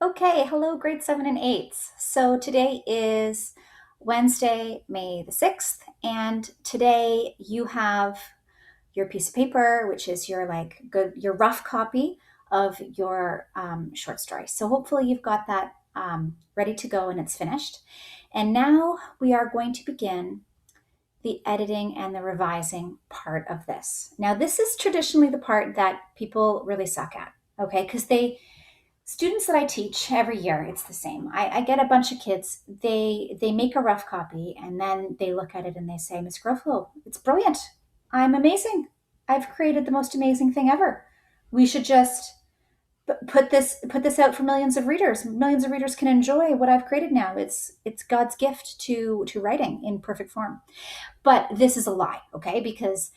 Okay, hello, grade 7 and 8s. So today is Wednesday, May the 6th, and today you have your piece of paper, which is your rough copy of your short story. So hopefully you've got that ready to go and it's finished. And now we are going to begin the editing and the revising part of this. Now, this is traditionally the part that people really suck at, okay? Because students that I teach every year, it's the same. I get a bunch of kids. They make a rough copy and then they look at it and they say, Miss Gruffalo, it's brilliant. I'm amazing. I've created the most amazing thing ever. We should just put this out for millions of readers. Millions of readers can enjoy what I've created now. It's God's gift to writing in perfect form. But this is a lie, okay? Because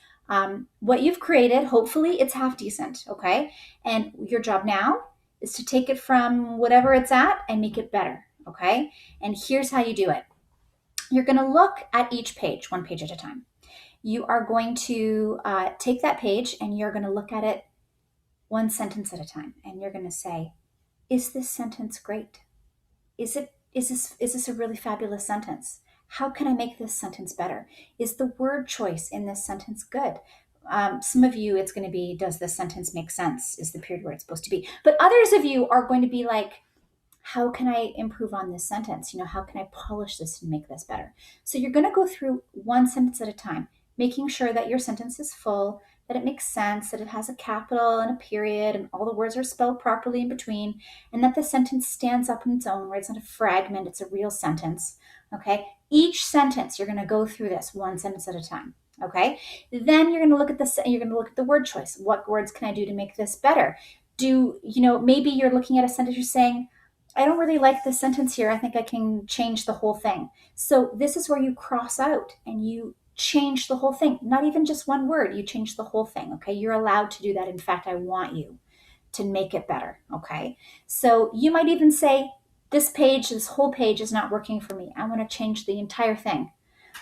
what you've created, hopefully, it's half decent, okay? And your job now is to take it from whatever it's at and make it better, okay? And here's how you do it. You're going to look at each page, one page at a time. You are going to take that page and you're going to look at it one sentence at a time. And you're going to say, is this sentence great? Is this a really fabulous sentence? How can I make this sentence better? Is the word choice in this sentence good? Some of you, it's going to be, does this sentence make sense? Is the period where it's supposed to be? But others of you are going to be like, how can I improve on this sentence? How can I polish this and make this better? So you're going to go through one sentence at a time, making sure that your sentence is full, that it makes sense, that it has a capital and a period, and all the words are spelled properly in between, and that the sentence stands up in its own, where it's not a fragment, it's a real sentence. Okay? Each sentence, you're going to go through this one sentence at a time. Okay? Then you're going to look at the word choice. What words can I do to make this better? Maybe you're looking at a sentence, you're saying, I don't really like this sentence here. I think I can change the whole thing. So this is where you cross out and you change the whole thing. Not even just one word, you change the whole thing. Okay. You're allowed to do that. In fact, I want you to make it better. Okay. So you might even say, this whole page is not working for me. I want to change the entire thing.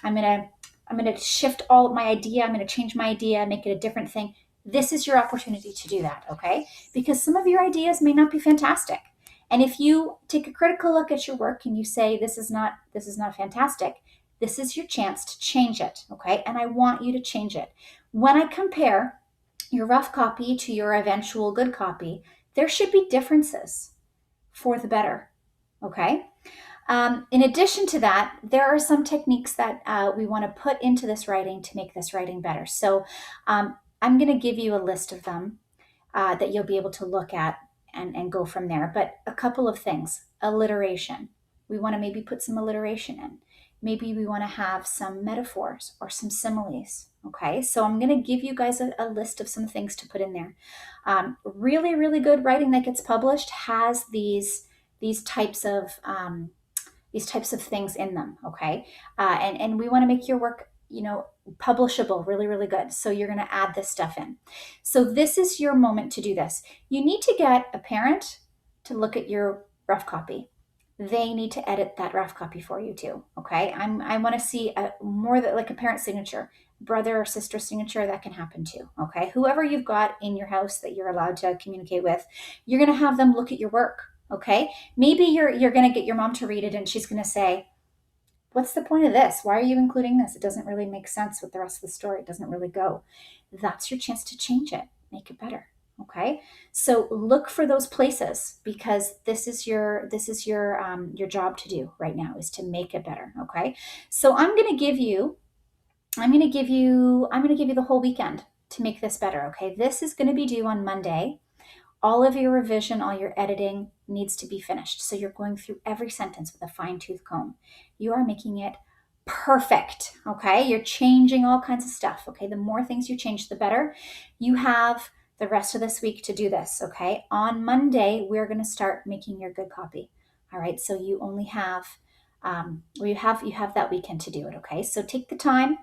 I'm going to shift all of my idea. I'm going to change my idea, make it a different thing. This is your opportunity to do that. Okay. Because some of your ideas may not be fantastic. And if you take a critical look at your work and you say, this is not fantastic, this is your chance to change it, okay? And I want you to change it. When I compare your rough copy to your eventual good copy, there should be differences for the better, okay? In addition to that, there are some techniques that we want to put into this writing to make this writing better. So I'm going to give you a list of them that you'll be able to look at and go from there. But a couple of things. Alliteration. We want to maybe put some alliteration in. Maybe we want to have some metaphors or some similes. Okay, so I'm going to give you guys a list of some things to put in there. Really, really good writing that gets published has these types of things in them. Okay, and we want to make your work publishable really, really good. So you're going to add this stuff in. So this is your moment to do this. You need to get a parent to look at your rough copy. They need to edit that rough copy for you too. Okay. I want to see more like a parent signature, brother or sister signature. That can happen too. Okay. Whoever you've got in your house that you're allowed to communicate with, you're going to have them look at your work. Okay. Maybe you're going to get your mom to read it and she's going to say, what's the point of this? Why are you including this? It doesn't really make sense with the rest of the story. It doesn't really go. That's your chance to change it, make it better. Okay, so look for those places because this is your job to do right now is to make it better. Okay, so I'm going to give you the whole weekend to make this better. Okay, this is going to be due on Monday. All of your revision, all your editing needs to be finished. So you're going through every sentence with a fine-tooth comb. You are making it perfect, okay? You're changing all kinds of stuff, okay? The more things you change, the better. You have the rest of this week to do this, okay? On Monday, we're going to start making your good copy, all right? So you only have, you have that weekend to do it, okay? So take the time,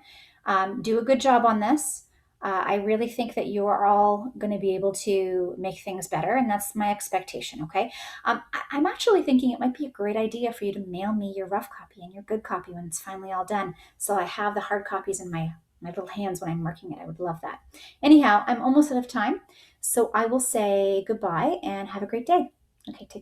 do a good job on this. I really think that you are all going to be able to make things better, and that's my expectation, okay? I'm actually thinking it might be a great idea for you to mail me your rough copy and your good copy when it's finally all done, so I have the hard copies in my little hands when I'm marking it. I would love that. Anyhow, I'm almost out of time, so I will say goodbye and have a great day. Okay, take care.